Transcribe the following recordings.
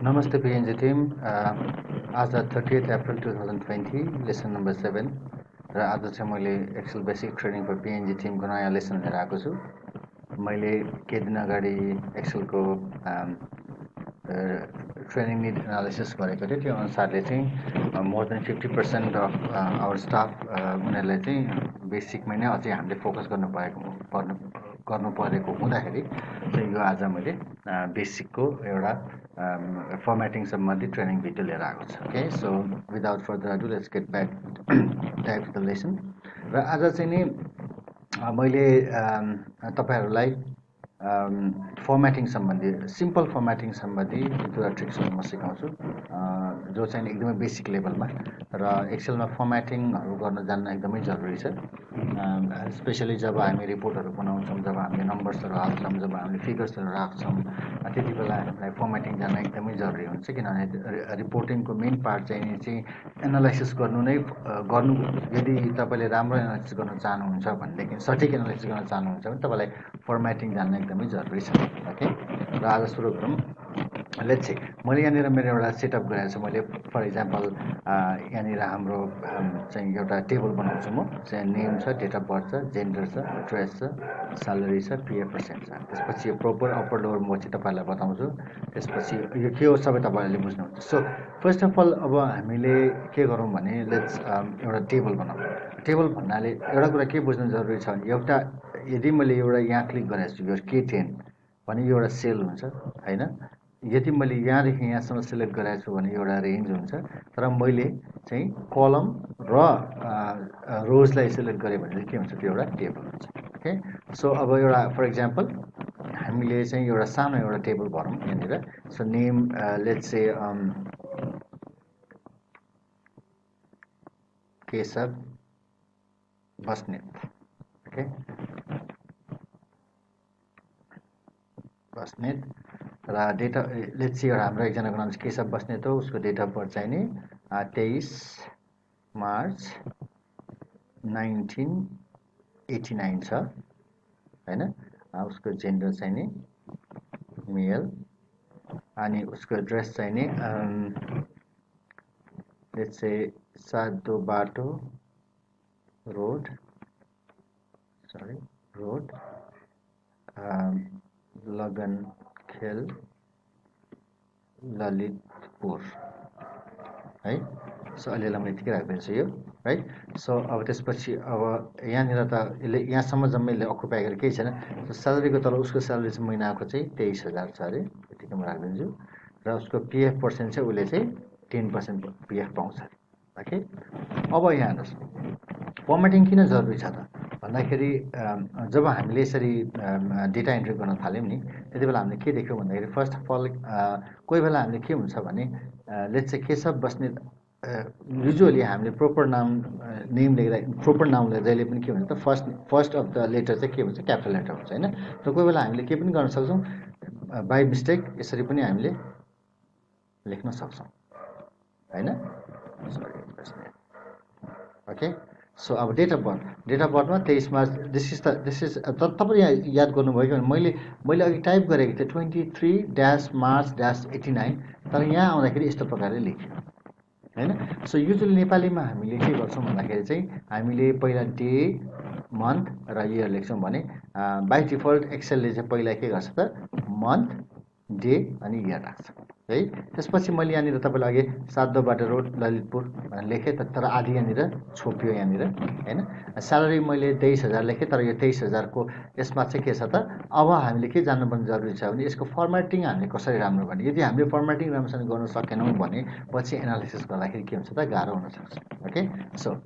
Namaste PNG team. आज 30th April 2020 lesson number 7 र आज चाहिँ मैले excel basic training for PNG टिमको नयाँ लेसन लिएर आएको छु। मैले केही दिन अगाडि एक्सेलको ट्रेनिङ निड एनालिसिस गरेको थिएँ। त्यो अनुसारले चाहिँ more than 50% of our staff उनीहरूलाई चाहिँ बेसिकमै नै अझै हामीले फोकस गर्नु परेको हुँदाखेरि चाहिँ यो आज मैले बेसिकको एउटा फर्मेटिङ सम्बन्धी ट्रेनिङ भिडियो लिएर आएको छु। Okay, so without further ado let's get back dive to the lesson. र आज चाहिँ नि मैले तपाईहरुलाई फर्मेटिङ सम्बन्धी सिम्पल फर्मेटिङ सम्बन्धी दुईवटा ट्रिक्सहरू म सिकाउँछु जो चाहिँ एकदमै बेसिक लेभलमा र एक्सेलमा फर्मेटिङहरू गर्न जान्न एकदमै जरुरी छ। स्पेशली जब हामी रिपोर्टहरू बनाउँछौँ, जब हामीले नम्बर्सहरू हाल्छौँ, जब हामीले फिगर्सहरू राख्छौँ, त्यति बेला हामीलाई फर्मेटिङ जान्न एकदमै जरुरी हुन्छ। किनभने रिपोर्टिङको मेन पार्ट चाहिँ एनालाइसिस गर्नु यदि तपाईले राम्रो एनालाइसिस गर्न चाहनुहुन्छ भनेदेखि सठिक एनालाइसिस गर्न चाहनुहुन्छ भने तपाईलाई फर्मेटिङ जान्न एकदमै जरुरी छ। ओके, र आज सुरु गरौँ। लेट्स सी, मैले यहाँनिर मेरो एउटा सेटअप गरेको छु। मैले फर इक्जाम्पल यहाँनिर हाम्रो चाहिँ एउटा टेबल बनाउँछु म। चाहिँ नेम छ, डेट अफ बर्थ छ, जेन्डर छ, एड्रेस छ, स्यालेरी छ, पिएफ पर्सेन्ट छ। त्यसपछि यो प्रोपर अप्पर लोवर म चाहिँ तपाईहरुलाई बताउँछु। त्यसपछि यो के हो सबै तपाईहरुले बुझ्नुहुन्छ। सो फर्स्ट अफ अल अब हामीले के गरौँ भने लेट्स एउटा टेबल बनाउँ। टेबल भन्नाले एउटा कुरा के बुझ्नु जरुरी छ भने एउटा यदि मैले एउटा यहाँ क्लिक गरेको छु यो K10 भने यो एउटा सेल हुन्छ हैन। यदि मैले यहाँदेखि यहाँसम्म सिलेक्ट गरेको छु भने एउटा रेन्ज हुन्छ। तर मैले चाहिँ कलम र रोजलाई सिलेक्ट गरे भने के हुन्छ, त्यो एउटा टेबल हुन्छ। ओके, सो अब एउटा फर इक्जाम्पल हामीले चाहिँ एउटा सानो एउटा टेबल भरौँ यहाँनिर। So name let's say Keshav Basnet. Okay, Basnet र डेट लेट्स सी एउटा हाम्रो एकजनाको नाम चाहिँ केशव बस्नेत हो। उसको डेट अफ बर्थ चाहिँ नि 23 मार्च 1989 छ हैन। उसको जेन्डर चाहिँ नि मेल अनि उसको एड्रेस चाहिँ नि लेट्स से सातो बाटो रोड लगनखेल ललितपुर है। सो अहिलेलाई म यतिकै राखिदिन्छु यो राइट। सो अब त्यसपछि अब यहाँनिर त यसले यहाँसम्म जम्मै यसले अकुपाई गरेर केही छैन। स्यालेरीको तल उसको स्यालेरी चाहिँ महिनाको चाहिँ 23,000 छ अरे, यतिकै म राखिदिन्छु। र उसको पिएफ पर्सेन्ट चाहिँ उसले चाहिँ 10% पिएफ पाउँछ। ओके, अब यहाँ हेर्नुहोस् फर्मेटिङ किन जरुरी छ त भन्दाखेरि जब हामीले यसरी डेटा इन्ट्री गर्न थाल्यौँ नि त्यति बेला हामीले के देख्यौँ भन्दाखेरि फर्स्ट अफ अल कोही बेला हामीले के हुन्छ भने let's say Keshav Basnet usually हामीले प्रोपर नेम लेख्दा प्रोपर नाम लेख्दा जहिले पनि के हुन्छ त फर्स्ट अफ द लेटर चाहिँ के हुन्छ, क्यापिटल लेटर हुन्छ हैन। र कोही बेला हामीले के पनि गर्न सक्छौँ, बाई मिस्टेक यसरी पनि हामीले लेख्न सक्छौँ हैन। ओके, सो अब डेट अफ बर्थमा 23 मार्च दिस इज तपाईँ यहाँ याद गर्नुभयो कि मैले अघि टाइप गरेको थिएँ 23-मार्च-89, तर यहाँ आउँदाखेरि यस्तो प्रकारले लेख्यो हैन। सो युजुअली नेपालीमा हामीले के गर्छौँ भन्दाखेरि चाहिँ हामीले पहिला डे, मन्थ र इयर लेख्छौँ भने बाई डिफल्ट एक्सेलले चाहिँ पहिला के गर्छ त मन्थ, डे अनि इयर राख्छ है। त्यसपछि मैले यहाँनिर तपाईँलाई अघि सातोबाटो रोड ललितपुर भनेर लेखेँ, तर आधी यहाँनिर छोपियो यहाँनिर हैन। स्यालेरी मैले 23,000 लेखेँ, तर यो 23,000 को यसमा चाहिँ के छ त अब हामीले के जान्नुपर्ने जरुरी छ भने यसको फर्मेटिङ हामीले कसरी राम्रो गर्ने। यदि हामीले फर्मेटिङ राम्रोसँग गर्न सकेनौँ भने पछि एनालिसिस गर्दाखेरि के हुन्छ त गाह्रो हुन सक्छ। ओके, सो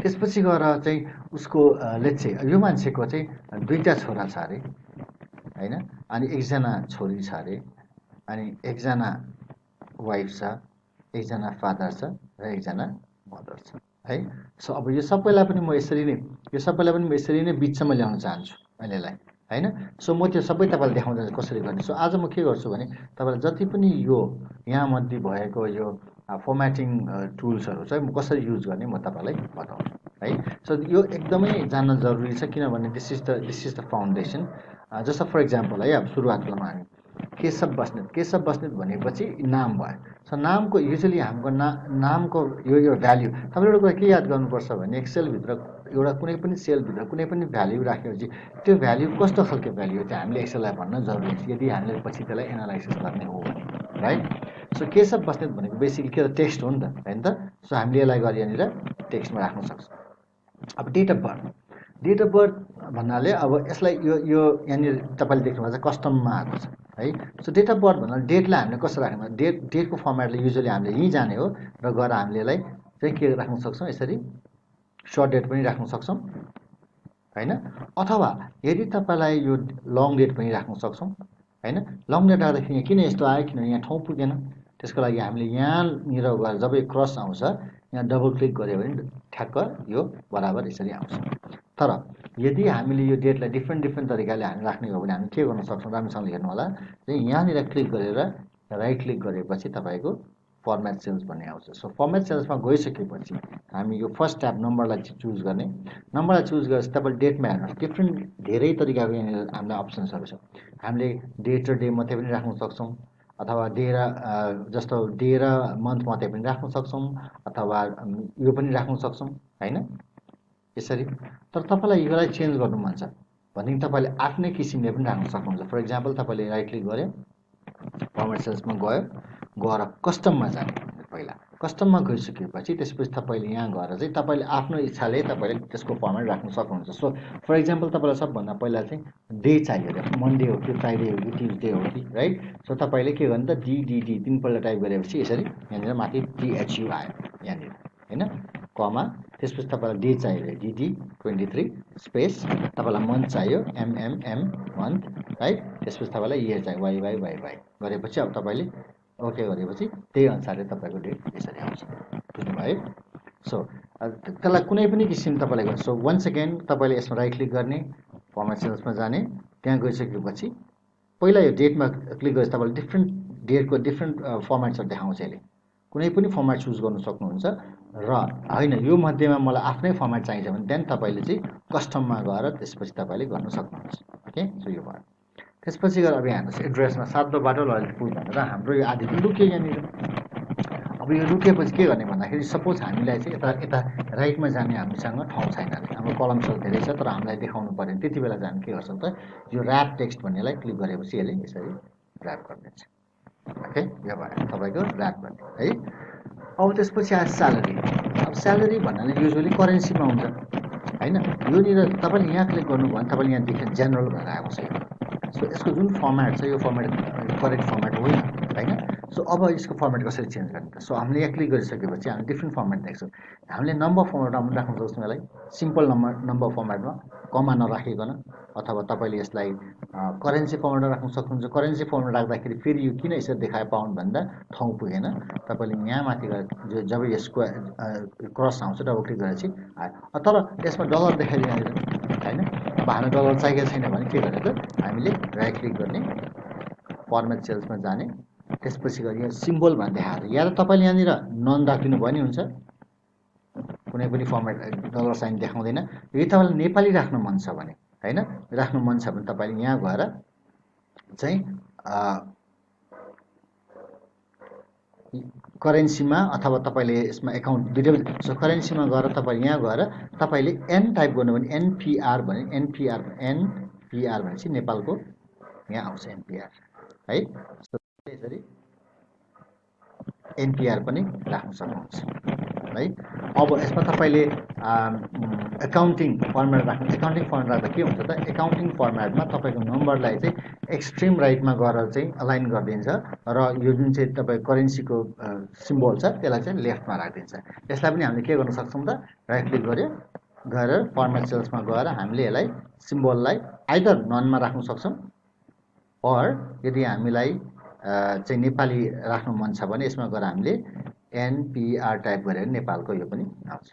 त्यसपछि गएर चाहिँ उसको लेट्स से यो मान्छेको चाहिँ दुईटा छोरा छ अरे हैन, अनि एकजना छोरी छ अरे, अनि एकजना वाइफ छ, एकजना फादर छ र एकजना मदर छ है। सो अब यो सबैलाई पनि म यसरी नै बिचसम्म ल्याउन चाहन्छु अहिलेलाई हैन। सो म त्यो सबै तपाईलाई देखाउँदै कसरी गर्ने। सो आज म के गर्छु भने तपाईलाई जति पनि यो यहाँ मध्ये भएको यो फर्मेटिङ टुल्सहरू चाहिँ म कसरी युज गर्ने म तपाईलाई बताउँछु है। सो यो एकदमै जान्न जरुरी छ किनभने दिस इज द फाउन्डेसन। जस्तो फर इक्जाम्पल है, अब सुरुवातमा हामी केशव बस्नेत भनेपछि नाम भयो। सो नामको युजुअली हाम्रो नामको यो भ्याल्यु तपाईँले एउटा कुरा के याद गर्नुपर्छ भने एक्सेलभित्र एउटा कुनै पनि सेलभित्र कुनै पनि भ्याल्यु राखेपछि त्यो भ्याल्यु कस्तो खालको भ्याल्यु हो त्यो हामीले एक्सेललाई भन्न जरुरी छ यदि हामीले पछि त्यसलाई एनालाइसिस गर्ने हो भने, राइट। सो केशव बस्नेत भनेको बेसिकली के त टेक्स्ट हो नि त, होइन त। सो हामीले यसलाई गरी यहाँनिर टेक्स्टमा राख्न सक्छौँ। अब डेट अफ बर्थ भन्नाले अब यसलाई यो यहाँनिर तपाईँले देख्नुभएको छ कस्टममा आएको छ है। सो डेट अफ बर्थ भन्नाले डेटलाई हामीले कसो राख्नु, डेटको फर्मेटले युजुअली हामीले यहीँ जाने हो र गएर हामीले यसलाई चाहिँ के राख्न सक्छौँ, यसरी सर्ट डेट पनि राख्न सक्छौँ होइन। अथवा यदि तपाईँलाई यो लङ डेट पनि राख्न सक्छौँ होइन। लङ डेट राख्दाखेरि किन यस्तो आयो, किनभने यहाँ ठाउँ पुगेन, त्यसको लागि हामीले यहाँनिर गएर जब क्रस आउँछ यहाँ डबल क्लिक गऱ्यो भने ठ्याक्क यो बराबर यसरी आउँछ। तर यदि हामीले यो डेटलाई डिफ्रेन्ट तरिकाले हामी राख्ने हो भने हामी के गर्न सक्छौँ, राम्रोसँगले हेर्नु होला। यहाँनिर क्लिक गरेर राइट क्लिक गरेपछि तपाईँको फर्मेट सेल्स भन्ने आउँछ। सो फर्मेट सेल्समा गइसकेपछि हामी यो फर्स्ट ट्याब नम्बरलाई चुज गर्ने, नम्बरलाई चुज गरेपछि तपाईँले डेटमा हेर्नुहोस् डिफ्रेन्ट धेरै तरिकाको यहाँनिर हामीलाई अप्सन्सहरू छ। हामीले डेट र डे मात्रै पनि राख्न सक्छौँ, अथवा डे र जस्तो डे र मन्थ मात्रै पनि राख्न सक्छौँ, अथवा यो पनि राख्न सक्छौँ होइन यसरी। तर तपाईँलाई योलाई चेन्ज गर्नु मन छ भनेदेखि तपाईँले आफ्नै किसिमले पनि राख्न सक्नुहुन्छ। फर इक्जाम्पल तपाईँले राइट क्लिक गऱ्यो, फर्मेट सेल्समा गएर कस्टममा जाने, पहिला कस्टममा गइसकेपछि त्यसपछि तपाईँले यहाँ गएर चाहिँ तपाईँले आफ्नो इच्छाले तपाईँले त्यसको फर्मेट राख्न सक्नुहुन्छ। सो फर इक्जाम्पल तपाईँलाई सबभन्दा पहिला चाहिँ डे चाहियो अरे, मन्डे हो कि फ्राइडे हो कि ट्युजडे हो कि, राइट। सो तपाईँले के गर्नु त डिडिडी 3 पल्ट टाइप गरेपछि यसरी यहाँनिर माथि THU आयो यहाँनिर होइन, कमा, त्यसपछि तपाईँलाई डे चाहियो DD 23 स्पेस, तपाईँलाई मन्थ चाहियो MMM मन्थ, राइट। त्यसपछि तपाईँलाई इयर चाहियो YYYY गरेपछि अब तपाईँले ओके गरेपछि त्यही अनुसारले तपाईँको डेट यसरी आउँछ, बुझ्नुभयो। सो त्यसलाई कुनै पनि किसिम तपाईँले गर्छ। सो वन्स अगेन तपाईँले यसमा राइट क्लिक गर्ने, फर्मेट सेल्समा जाने, त्यहाँ गइसकेपछि पहिला यो डेटमा क्लिक गरेपछि तपाईँले डिफ्रेन्ट डेटको डिफ्रेन्ट फर्मेट्सहरू देखाउँछ यसले, कुनै पनि फर्मेट चुज गर्नु सक्नुहुन्छ। र होइन यो मध्येमा मलाई आफ्नै फर्मेट चाहिन्छ भने त्यहाँदेखि तपाईँले चाहिँ कस्टममा गएर त्यसपछि तपाईँले गर्न सक्नुहुन्छ। ओके, सो यो भयो। त्यसपछि गएर अब यहाँ हेर्नुहोस् एड्रेसमा 7 ललितपुर भनेर हाम्रो यो आदि लुक्यो यहाँनिर। अब यो लुकेपछि के गर्ने भन्दाखेरि सपोज हामीलाई चाहिँ यता राइटमा जाने हामीसँग ठाउँ छैन, हाम्रो कलम्सहरू धेरै छ तर हामीलाई देखाउनु पऱ्यो, त्यति बेला चाहिँ हामी के गर्छौँ त यो ऱ्याप टेक्स्ट भन्नेलाई क्लिक गरेपछि यसले यसरी ऱ्याप गरिदिन्छ। ओके, यो भयो तपाईँको ऱ्याप गर्ने है। अब त्यसपछि आयो स्यालेरी। अब स्यालेरी भन्नाले युजुअली करेन्सीमा हुन्छ होइन। योनिर तपाईँले यहाँ क्लिक गर्नुभयो भने तपाईँले यहाँ देख्नु जेनरल भनेर आएको छ। सो यसको जुन फर्मेट छ यो फर्मेट करेक्ट फर्मेट होइन होइन। सो अब यसको फर्मेट कसरी चेन्ज गर्ने त? सो हामीले यहाँ क्लिक गरिसकेपछि हामी डिफ्रेन्ट फर्मेट देख्छौँ। हामीले नम्बर फर्मेटमा पनि राख्न सक्छौँ यसलाई, सिम्पल नम्बर फर्मेटमा कमा नराखिकन, अथवा तपाईँले यसलाई करेन्सी फर्मेटमा राख्न सक्नुहुन्छ। करेन्सी फर्मेट राख्दाखेरि फेरि यो किन यसरी देखायो पाउन्ड भन्दा ठाउँ पुगेन, तपाईँले यहाँ माथि गएर जब यसको क्रस आउँछ डबल क्लिक गरेपछि आयो। तर यसमा डलर देखाइदिनु होइन। अब हामीलाई डलर चाहिएको छैन भने के गर्ने त, हामीले राइट क्लिक गर्ने, फर्मेट सेल्समा जाने, त्यसपछि गरी यहाँ सिम्बल भनेर देखाएर या त तपाईँले यहाँनिर नन राखिदिनु भयो नि हुन्छ, कुनै पनि फर्मेट डलर साइन देखाउँदैन। यदि तपाईँलाई नेपाली राख्न मन छ भने होइन, राख्नु मन छ भने तपाईँले यहाँ गएर चाहिँ करेन्सीमा अथवा तपाईँले यसमा एकाउन्ट दुइटै। सो करेन्सीमा गएर तपाईँले यहाँ गएर तपाईँले एन टाइप गर्नु भने NPR भने NPR भनेपछि नेपालको यहाँ आउँछ NPR है। यसरी NPR पनि राख्न सक्नुहुन्छ है। अब यसमा तपाईँले एकाउन्टिङ फर्मेट राख्नु। एकाउन्टिङ फर्मेट राख्दा के हुन्छ त, एकाउन्टिङ फर्मेटमा तपाईँको नम्बरलाई चाहिँ एक्सट्रिम राइटमा गएर चाहिँ अलाइन गरिदिन्छ र यो जुन चाहिँ तपाईँको करेन्सीको सिम्बल छ त्यसलाई चाहिँ लेफ्टमा राखिदिन्छ। यसलाई पनि हामीले के गर्न सक्छौँ त, राइट क्लिक गएर फर्मेट सेल्समा गएर हामीले यसलाई सिम्बललाई आइदर ननमा राख्न सक्छौँ, अर यदि हामीलाई चाहिँ नेपाली राख्नु मन छ भने यसमा गएर हामीले NPR टाइप गरेर नेपालको यो पनि आउँछ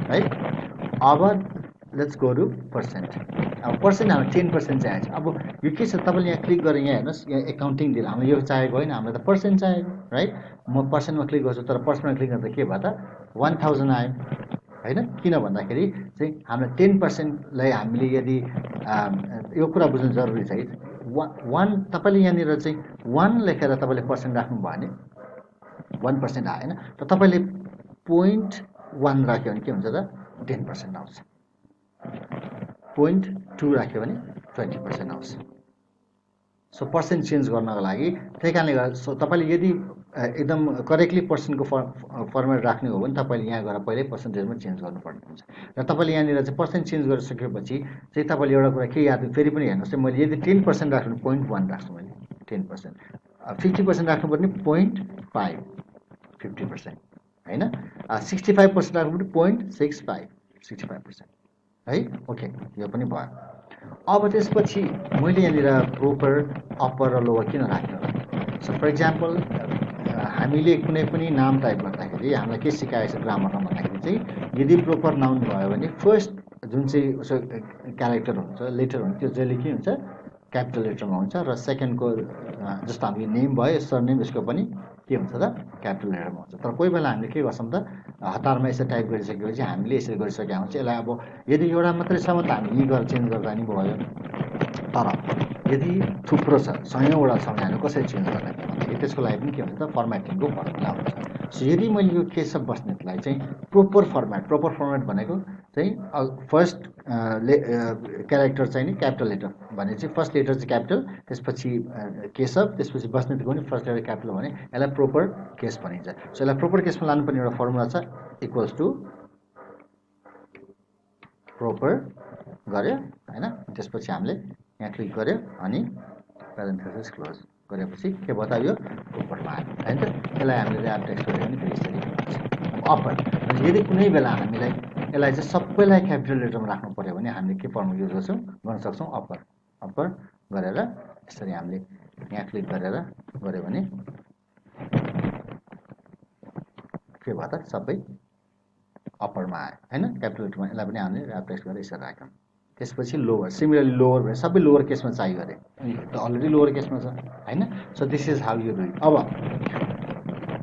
है। अब लेट्स गो टु पर्सेन्ट। अब पर्सेन्ट हाम्रो 10% चाहिएको छ। अब यो के छ, तपाईँले यहाँ क्लिक गरेर यहाँ हेर्नुहोस्, यहाँ एकाउन्टिङ दिएर हामीलाई यो चाहिएको होइन, हामीलाई त पर्सेन्ट चाहिएको राइट। म पर्सेन्टमा क्लिक गर्छु, तर पर्सेन्टमा क्लिक गर्दा के भयो त 1000 आयो होइन। किन भन्दाखेरि चाहिँ हामीलाई 10%लाई हामीले यदि यो कुरा बुझ्नु जरुरी छ, 1 तपाईँले यहाँनिर चाहिँ 1 लेखेर तपाईँले पर्सेन्ट राख्नुभयो भने 1% आएन र तपाईँले 0.1 राख्यो भने के हुन्छ त 10% आउँछ 0.2 राख्यो भने 20% आउँछ सो पर्सेन्ट चेन्ज गर्नको लागि त्यही कारणले गर्दा सो तपाईँले यदि एकदम करेक्टली पर्सेन्टको फर्मेट राख्ने हो भने तपाईँले यहाँ गएर पहिल्यै पर्सेन्टेजमा चेन्ज गर्नुपर्ने हुन्छ र तपाईँले यहाँनिर चाहिँ पर्सेन्ट चेन्ज गरिसकेपछि चाहिँ तपाईँले एउटा कुरा के याद फेरि पनि हेर्नुहोस् है मैले यदि 10% राख्नु 0.1 राख्छु मैले 10% 50% राख्नु पर्ने 0.5 50% होइन 65% राख्नु पनि 0.65 65% है ओके यो पनि भयो अब त्यसपछि मैले यहाँनिर प्रोपर अप्पर र लोवर किन राख्ने होला सो फर इक्जाम्पल हामीले कुनै पनि नाम टाइप गर्दाखेरि हामीलाई के सिकाएको छ ग्रामरमा भन्दाखेरि चाहिँ यदि प्रोपर नाउन भयो भने फर्स्ट जुन चाहिँ उसो क्यारेक्टर हुन्छ लेटर हुन्छ त्यो जहिले के हुन्छ क्यापिटल लेटरमा हुन्छ र सेकेन्डको जस्तो हाम्रो नेम भयो सरनेम यसको पनि के हुन्छ त क्यापिटल लेटरमा हुन्छ तर कोही बेला हामीले के गर्छौँ त हतारमा यसरी टाइप गरिसकेपछि हामीले यसरी गरिसकेका हुन्छ यसलाई अब यदि एउटा मात्रै छ भने त हामी यी गरेर चेन्ज गर्दा नि भयो तर यदि थुप्रो छ 100वटा छ भने हामी कसरी चेन्ज गर्ने भन्दाखेरि त्यसको लागि पनि के हुन्छ त फर्मेटिङको फर्मुला हुन्छ सो यदि मैले यो केशव बस्नेतलाई चाहिँ प्रोपर फर्मेट भनेको चाहिँ फर्स्ट क्यारेक्टर चाहिँ नि क्यापिटल लेटर भने चाहिँ फर्स्ट लेटर चाहिँ क्यापिटल त्यसपछि केशव त्यसपछि बस्नेतको पनि फर्स्ट लेटर क्यापिटल भने यसलाई प्रोपर केस भनिन्छ सो यसलाई प्रोपर केसमा लानुपर्ने एउटा फर्मुला छ इक्वल्स टु प्रोपर गऱ्यो होइन त्यसपछि हामीले यहाँ क्लिक गऱ्यो अनि प्यारेन्थेसिस क्लोज गरेपछि के भयो त यो प्रोपरमा आयो होइन त यसलाई हामीले ऱ्याप टेक्स्ट गऱ्यो भने फेरि यसरी अप्पर यदि कुनै बेला हामीलाई यसलाई चाहिँ सबैलाई क्यापिटल लेटरमा राख्नु पर्यो भने हामीले के फर्मुला युज गर्छौँ गर्न सक्छौँ अप्पर गरेर यसरी हामीले यहाँ क्लिक गरेर गऱ्यो भने के भयो त सबै अप्परमा आयो होइन क्यापिटल लेटरमा यसलाई पनि हामीले ऱ्याप टेक्स्ट गरेर यसरी राख्यौँ त्यसपछि लोवर सिमिलरली लोवर भने सबै लोवर केसमा चाहियो अरे त अलरेडी लोवर केसमा छ होइन so this is how you do it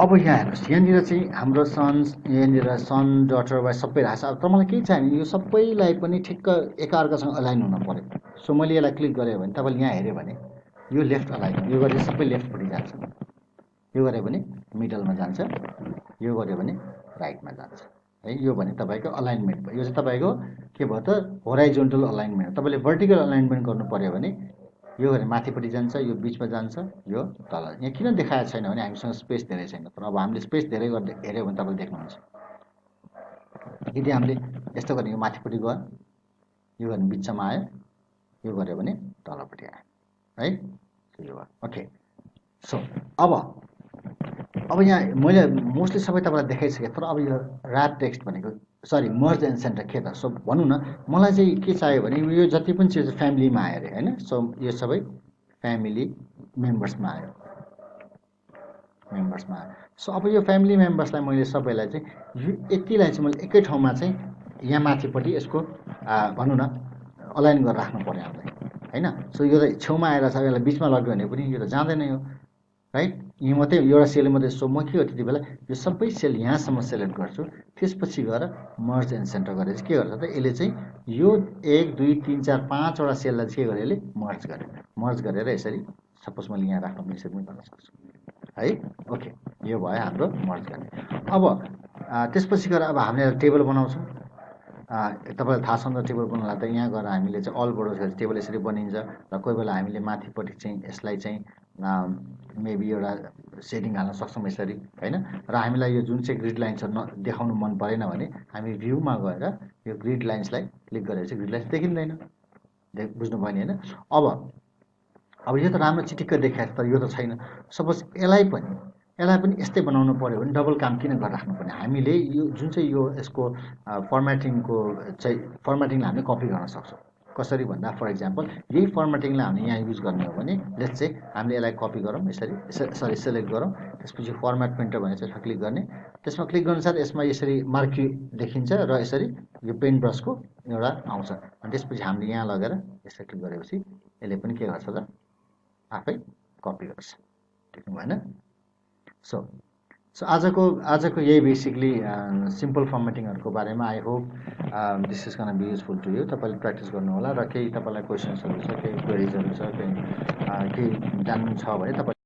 अब यहाँ हेर्नुहोस् यहाँनिर चाहिँ हाम्रो यहाँनिर सन डटर वाइज सबै राखेको छ अब तपाईँलाई केही चाहियो भने यो सबैलाई पनि ठिक्क एकअर्कासँग अलाइन हुन पऱ्यो सो मैले यसलाई क्लिक गरेँ भने तपाईँले यहाँ हेऱ्यो भने यो लेफ्ट अलाइन यो गरेर सबै लेफ्टपट्टि जान्छ यो गऱ्यो भने मिडलमा जान्छ यो गऱ्यो भने राइटमा जान्छ है यो भने तपाईँको अलाइनमेन्ट भयो यो चाहिँ तपाईँको के भयो त होराइजोन्टल अलाइनमेन्ट तपाईँले भर्टिकल अलाइनमेन्ट गर्नु पऱ्यो भने यो भने माथिपट्टि जान्छ यो बिचमा जान्छ यो तल यहाँ किन देखाएको छैन भने हामीसँग स्पेस धेरै छैन तर अब हामीले स्पेस धेरै गर्दै हेऱ्यो भने तपाईँले देख्नुहुन्छ यदि हामीले यस्तो गर्ने यो माथिपट्टि गयो यो भने बिचमा आयो यो गऱ्यो भने तलपट्टि आयो है यो भयो ओके सो अब यहाँ मैले मोस्टली सबै तपाईँलाई देखाइसकेँ तर अब यो ऱ्याप टेक्स्ट भनेको सरी मर्ज एन्ड सेन्टर के त सो भनौँ न मलाई चाहिँ के चाहियो भने यो जति पनि चिज फ्यामिलीमा आयो अरे होइन सो यो सबै फ्यामिली मेम्बर्समा आयो सो अब यो फ्यामिली मेम्बर्सलाई मैले सबैलाई चाहिँ यो यतिलाई चाहिँ मैले एकै ठाउँमा चाहिँ यहाँ माथिपट्टि यसको भनौँ न अलाइन गरेर राख्नु पऱ्यो हामीलाई होइन सो यो त छेउमा आएर छ यसलाई बिचमा लग्यो भने पनि यो त जाँदैन यो राइट यो मात्रै एउटा सेल मात्रै सो म के हो त्यति बेला यो सबै सेल यहाँसम्म सेलेक्ट गर्छु त्यसपछि गएर मर्ज एन्ड सेन्टर गरेर चाहिँ के गर्छ त यसले चाहिँ यो 1 2 3 4 5वटा सेललाई चाहिँ के गर्यो यसले मर्ज गरेर यसरी सपोज मैले यहाँ राख्नु पनि यसरी पनि गर्न सक्छु है ओके यो भयो हाम्रो मर्ज गर्ने अब त्यसपछि गएर अब हामीले टेबल बनाउँछौँ तपाईँलाई थाहा छ नि टेबल बनाउनलाई त यहाँ गएर हामीले चाहिँ अल बडोस् टेबल यसरी बनिन्छ र कोही बेला हामीले माथिपट्टि चाहिँ यसलाई चाहिँ मेबी एउटा सेडिङ हाल्न सक्छौँ यसरी होइन र हामीलाई यो जुन चाहिँ ग्रिड लाइन्सहरू देखाउनु मन परेन भने हामी भ्यूमा गएर यो ग्रिड लाइन्सलाई क्लिक गरेर चाहिँ ग्रिड लाइन्स देखिँदैन बुझ्नुभयो नि होइन अब यो त राम्रो चिटिक्क देखाएको तर यो त छैन सपोज यसलाई पनि यस्तै बनाउनु पऱ्यो भने डबल काम किन गरेर राख्नुपर्ने हामीले यो जुन चाहिँ यो यसको फर्मेटिङलाई हामीले कपी गर्न सक्छौँ कसरी भन्दा फर इक्जाम्पल यही फर्मेटिङलाई हामीले यहाँ युज गर्ने हो भने लेट्स चाहिँ हामीले यसलाई कपी गरौँ यसरी सेलेक्ट गरौँ त्यसपछि फर्मेट प्रिन्टर भनेर यसमा क्लिक गर्ने त्यसमा क्लिक गर्नुसाथ यसमा यसरी मार्की देखिन्छ र यसरी यो पेन ब्रसको एउटा आउँछ अनि त्यसपछि हामीले यहाँ लगेर यसरी क्लिक गरेपछि यसले पनि के गर्छ त आफै कपी गर्छ ठिक भएन सो आजको यही बेसिकली सिम्पल फर्मेटिङहरूको बारेमा I hope this is gonna be useful to you. तपाईँले प्र्याक्टिस गर्नुहोला र केही तपाईँलाई क्वेसन्सहरू छ, केही क्वेरिजहरू छ, केही केही जान्नु छ भने तपाईँ